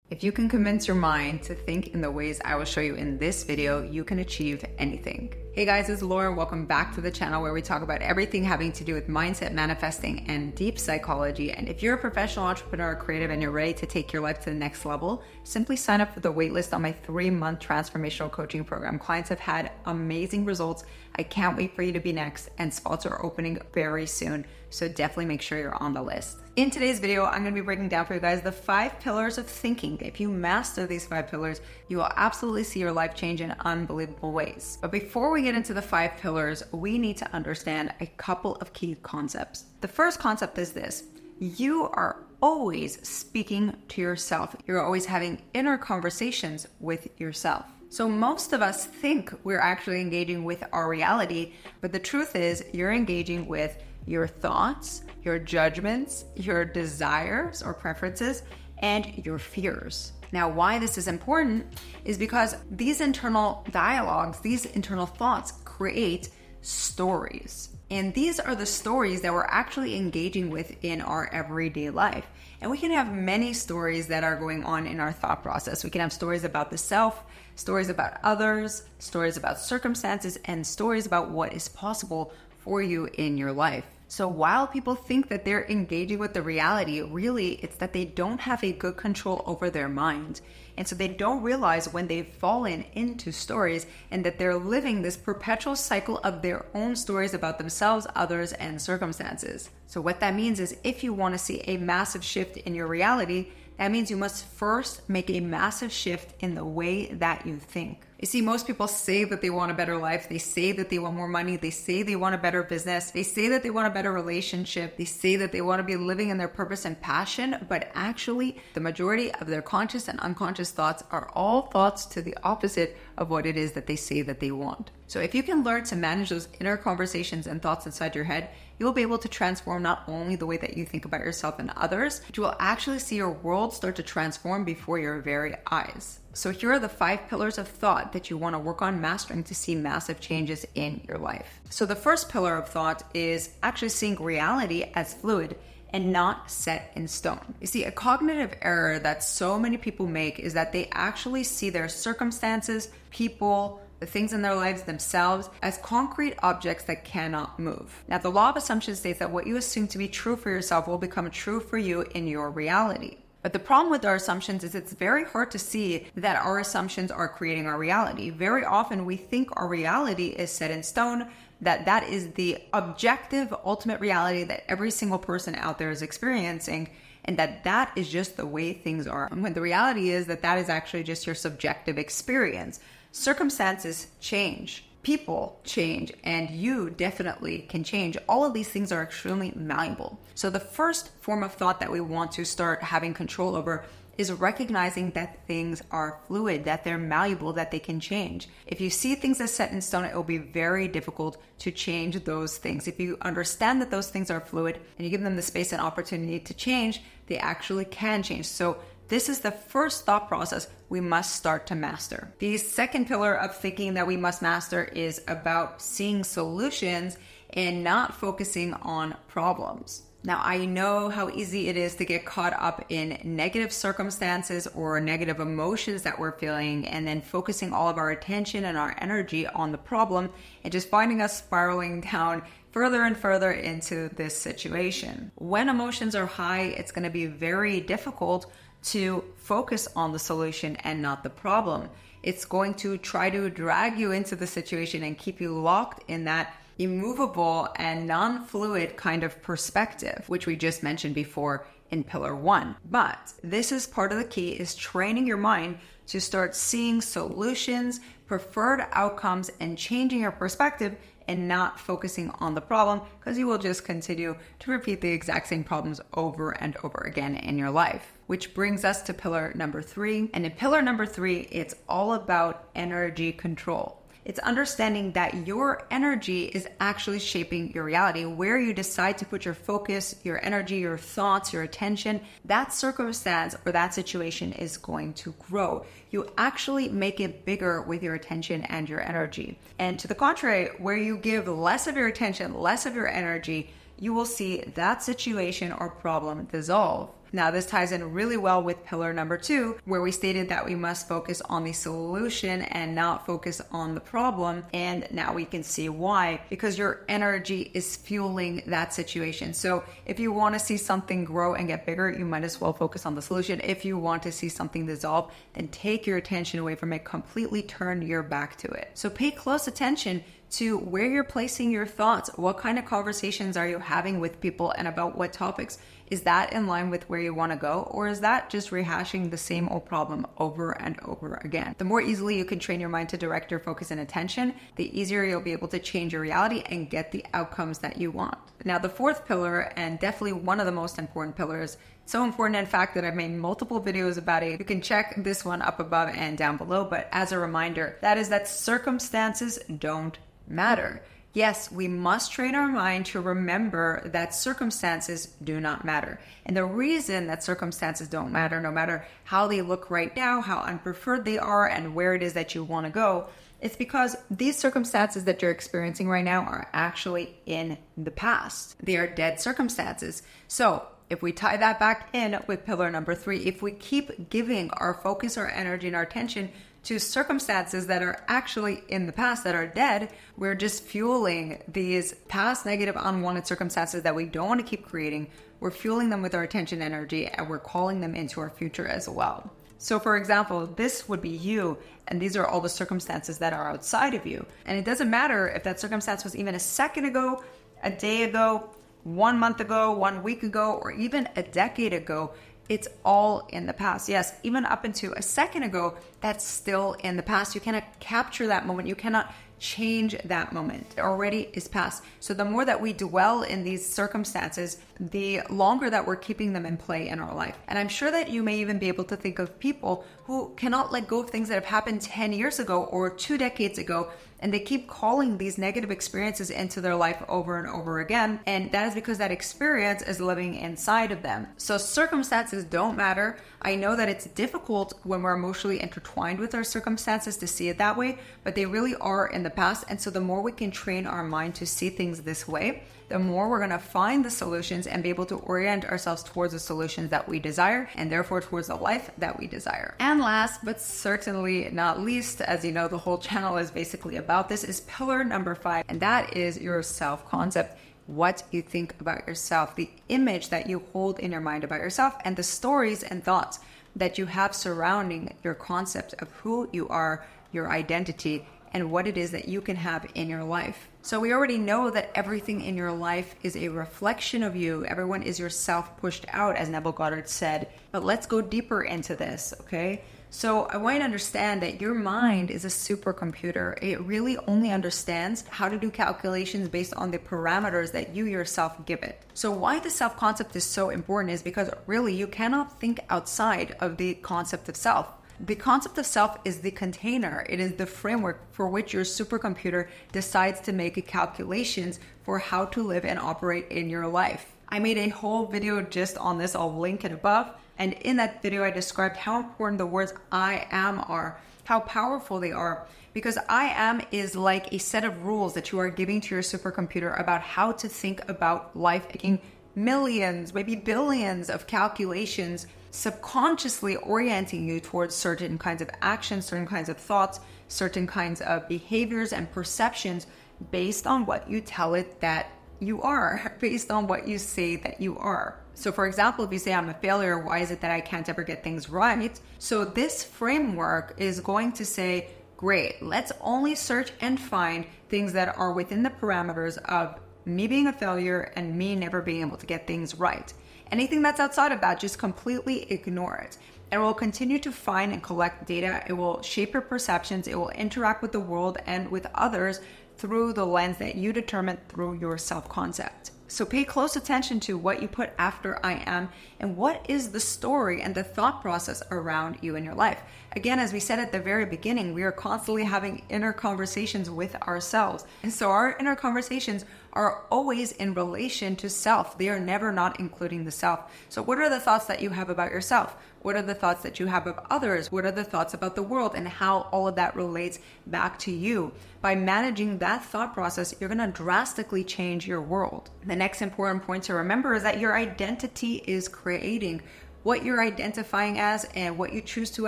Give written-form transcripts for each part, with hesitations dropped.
If you can convince your mind to think in the ways I will show you in this video, you can achieve anything. Hey guys, it's Laura. Welcome back to the channel where we talk about everything having to do with mindset, manifesting, and deep psychology. And if you're a professional entrepreneur or creative and you're ready to take your life to the next level, simply sign up for the waitlist on my 3-month transformational coaching program. Clients have had amazing results. I can't wait for you to be next, and spots are opening very soon. So definitely make sure you're on the list. In today's video, I'm going to be breaking down for you guys the 5 pillars of thinking. If you master these 5 pillars, you will absolutely see your life change in unbelievable ways. But before we get into the 5 pillars, we need to understand a couple of key concepts. The first concept is this: you are always speaking to yourself. You're always having inner conversations with yourself. So most of us think we're actually engaging with our reality, but the truth is you're engaging with your thoughts, your judgments, your desires or preferences, and your fears. Now, why this is important is because these internal dialogues, these internal thoughts create stories. And these are the stories that we're actually engaging with in our everyday life. And we can have many stories that are going on in our thought process. We can have stories about the self, stories about others, stories about circumstances, and stories about what is possible for you in your life. So while people think that they're engaging with the reality, really it's that they don't have a good control over their mind. And so they don't realize when they've fallen into stories and that they're living this perpetual cycle of their own stories about themselves, others, and circumstances. So what that means is if you want to see a massive shift in your reality, that means you must first make a massive shift in the way that you think. You see, most people say that they want a better life. They say that they want more money. They say they want a better business. They say that they want a better relationship. They say that they want to be living in their purpose and passion. But actually, the majority of their conscious and unconscious thoughts are all thoughts to the opposite of what it is that they say that they want. So if you can learn to manage those inner conversations and thoughts inside your head, you'll be able to transform not only the way that you think about yourself and others, but you will actually see your world start to transform before your very eyes. So here are the 5 pillars of thought that you want to work on mastering to see massive changes in your life. So the first pillar of thought is actually seeing reality as fluid and not set in stone. You see, a cognitive error that so many people make is that they actually see their circumstances, people, the things in their lives themselves as concrete objects that cannot move. Now, the law of assumption states that what you assume to be true for yourself will become true for you in your reality. But the problem with our assumptions is it's very hard to see that our assumptions are creating our reality. Very often we think our reality is set in stone, that is the objective, ultimate reality that every single person out there is experiencing, and that is just the way things are. And when the reality is that is actually just your subjective experience. Circumstances change, people change, and you definitely can change. All of these things are extremely malleable. So the first form of thought that we want to start having control over is recognizing that things are fluid, that they're malleable, that they can change. If you see things as set in stone, it will be very difficult to change those things. If you understand that those things are fluid and you give them the space and opportunity to change, they actually can change. So this is the first thought process we must start to master. The second pillar of thinking that we must master is about seeing solutions and not focusing on problems. Now, I know how easy it is to get caught up in negative circumstances or negative emotions that we're feeling and then focusing all of our attention and our energy on the problem and just finding us spiraling down further and further into this situation. When emotions are high, it's going to be very difficult to focus on the solution and not the problem. It's going to try to drag you into the situation and keep you locked in that immovable and non-fluid kind of perspective, which we just mentioned before in pillar 1. But this is part of the key, is training your mind to start seeing solutions, preferred outcomes, and changing your perspective and not focusing on the problem, because you will just continue to repeat the exact same problems over and over again in your life. Which brings us to pillar number 3. And in pillar number 3, it's all about energy control. It's understanding that your energy is actually shaping your reality. Where you decide to put your focus, your energy, your thoughts, your attention, that circumstance or that situation is going to grow. You actually make it bigger with your attention and your energy. And to the contrary, where you give less of your attention, less of your energy, you will see that situation or problem dissolve. Now, this ties in really well with pillar number 2, where we stated that we must focus on the solution and not focus on the problem. And now we can see why, because your energy is fueling that situation. So if you want to see something grow and get bigger, you might as well focus on the solution. If you want to see something dissolve, then take your attention away from it, completely turn your back to it. So pay close attention to where you're placing your thoughts. What kind of conversations are you having with people, and about what topics? Is that in line with where you want to go, or is that just rehashing the same old problem over and over again? The more easily you can train your mind to direct your focus and attention, the easier you'll be able to change your reality and get the outcomes that you want. Now, the 4th pillar, and definitely one of the most important pillars, so important in fact that I've made multiple videos about it. You can check this one up above and down below, but as a reminder, that is that circumstances don't matter. Yes, we must train our mind to remember that circumstances do not matter. And the reason that circumstances don't matter, no matter how they look right now, how unpreferred they are, and where it is that you want to go, it's because these circumstances that you're experiencing right now are actually in the past. They are dead circumstances. So if we tie that back in with pillar number 3, if we keep giving our focus, our energy, and our attention to circumstances that are actually in the past, that are dead, we're just fueling these past negative, unwanted circumstances that we don't want to keep creating. We're fueling them with our attention, energy, and we're calling them into our future as well. So for example, this would be you, and these are all the circumstances that are outside of you. And it doesn't matter if that circumstance was even a second ago, a day ago, 1 month ago, 1 week ago, or even a decade ago. It's all in the past. Yes, even up into a second ago, that's still in the past. You cannot capture that moment. You cannot change that moment. It already is past. So the more that we dwell in these circumstances, the longer that we're keeping them in play in our life. And I'm sure that you may even be able to think of people who cannot let go of things that have happened 10 years ago or 2 decades ago, and they keep calling these negative experiences into their life over and over again. And that is because that experience is living inside of them. So circumstances don't matter. I know that it's difficult when we're emotionally intertwined with our circumstances to see it that way, but they really are in the past. And so the more we can train our mind to see things this way, the more we're going to find the solutions and be able to orient ourselves towards the solutions that we desire, and therefore towards the life that we desire. And last, but certainly not least, as you know, the whole channel is basically about this, is pillar number 5, and that is your self-concept. What you think about yourself, the image that you hold in your mind about yourself, and the stories and thoughts that you have surrounding your concept of who you are, your identity, and what it is that you can have in your life. So we already know that everything in your life is a reflection of you. Everyone is yourself pushed out, as Neville Goddard said. But let's go deeper into this, okay? So I want you to understand that your mind is a supercomputer. It really only understands how to do calculations based on the parameters that you yourself give it. So why the self-concept is so important is because really you cannot think outside of the concept of self. The concept of self is the container. It is the framework for which your supercomputer decides to make calculations for how to live and operate in your life. I made a whole video just on this. I'll link it above. And in that video, I described how important the words I am are, how powerful they are, because I am is like a set of rules that you are giving to your supercomputer about how to think about life, making millions, maybe billions of calculations, subconsciously orienting you towards certain kinds of actions, certain kinds of thoughts, certain kinds of behaviors and perceptions based on what you tell it that you are, based on what you say that you are. So for example, if you say I'm a failure, why is it that I can't ever get things right? So this framework is going to say, great, let's only search and find things that are within the parameters of me being a failure and me never being able to get things right. Anything that's outside of that, just completely ignore it. It will continue to find and collect data. It will shape your perceptions. It will interact with the world and with others through the lens that you determine through your self-concept. So pay close attention to what you put after I am and what is the story and the thought process around you in your life. Again, as we said at the very beginning, we are constantly having inner conversations with ourselves. And so our inner conversations are always in relation to self. They are never not including the self. So what are the thoughts that you have about yourself? What are the thoughts that you have of others? What are the thoughts about the world and how all of that relates back to you? By managing that thought process, you're going to drastically change your world. The next important point to remember is that your identity is creating what you're identifying as and what you choose to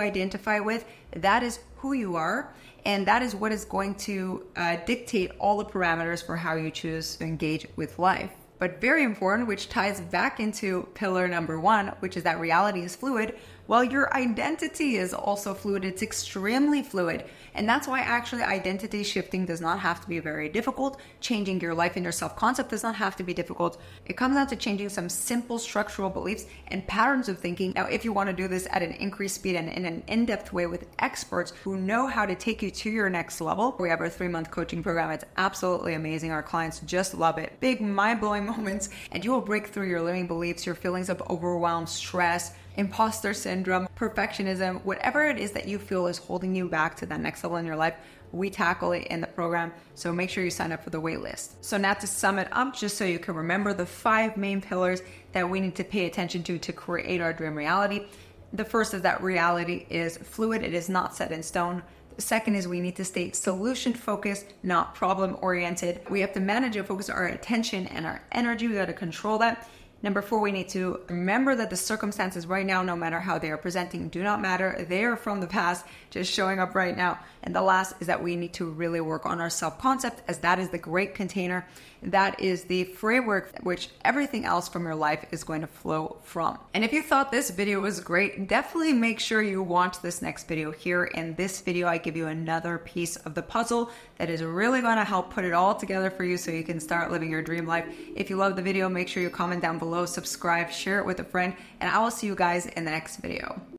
identify with, that is who you are. And that is what is going to dictate all the parameters for how you choose to engage with life. But very important, which ties back into pillar number 1, which is that reality is fluid. Well, your identity is also fluid. It's extremely fluid. And that's why actually identity shifting does not have to be very difficult. Changing your life and your self-concept does not have to be difficult. It comes down to changing some simple structural beliefs and patterns of thinking. Now, if you want to do this at an increased speed and in an in-depth way with experts who know how to take you to your next level, we have our 3-month coaching program. It's absolutely amazing. Our clients just love it. Big mind-blowing moments, and you will break through your limiting beliefs, your feelings of overwhelm, stress, imposter syndrome, perfectionism, whatever it is that you feel is holding you back to that next level in your life. We tackle it in the program, so make sure you sign up for the wait list. So now to sum it up, just so you can remember the 5 main pillars that we need to pay attention to create our dream reality. The first is that reality is fluid. It is not set in stone. The second is we need to stay solution focused, not problem oriented. We have to manage and focus our attention and our energy. We got to control that. Number 4, we need to remember that the circumstances right now, no matter how they are presenting, do not matter. They are from the past, just showing up right now. And the last is that we need to really work on our self-concept, as that is the great container. That is the framework which everything else from your life is going to flow from. And if you thought this video was great, definitely make sure you watch this next video here. In this video, I give you another piece of the puzzle that is really going to help put it all together for you so you can start living your dream life. If you love the video, make sure you comment down below, subscribe, share it with a friend, and I will see you guys in the next video.